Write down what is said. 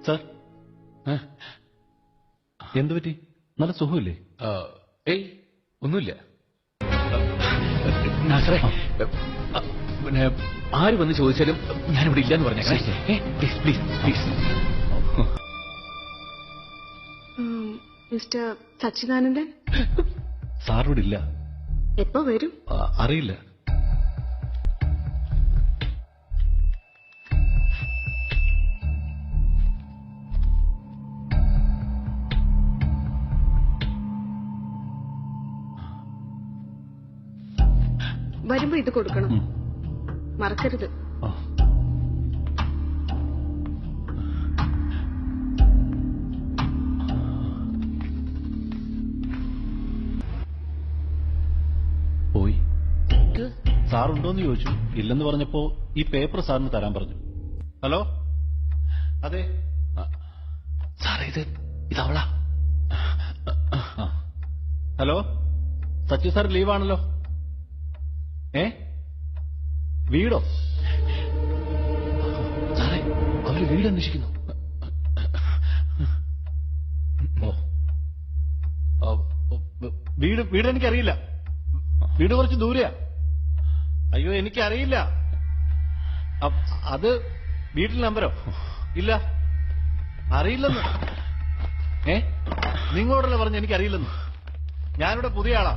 Sir എന്തു പറ്റി? നല്ല സുഖമില്ലേ? ഏയ് ഒന്നുമില്ല. പിന്നെ ആര് വന്ന് ചോദിച്ചാലും ഞാനിവിടെ ഇല്ലാന്ന് പറഞ്ഞേക്കാം. Please please please. Mister Sachidanandan സാറിവിടെ ഇല്ല. എപ്പോ വരും? അറിയില്ല. വരുമ്പോ ഇത് കൊടുക്കണം, മറക്കരുത്. പോയി. സാറുണ്ടോന്ന് ചോദിച്ചു. ഇല്ലെന്ന് പറഞ്ഞപ്പോ ഈ പേപ്പർ സാറിന് തരാൻ പറഞ്ഞു. ഹലോ, അതെ സാറേ, ഇതവളാ. ഹലോ, സച്ചി സാർ ലീവാണല്ലോ. വീടോ? സാറേ, അവര് വീട് അന്വേഷിക്കുന്നു. വീട് എനിക്കറിയില്ല. വീട് കുറച്ച് ദൂരെയാ. അയ്യോ, എനിക്കറിയില്ല. അത് വീട്ടിൽ നമ്പരോ? ഇല്ല, അറിയില്ലെന്ന്. നിങ്ങളോടല്ലേ പറഞ്ഞ എനിക്കറിയില്ലെന്ന്. ഞാനിവിടെ പുതിയ ആളാ.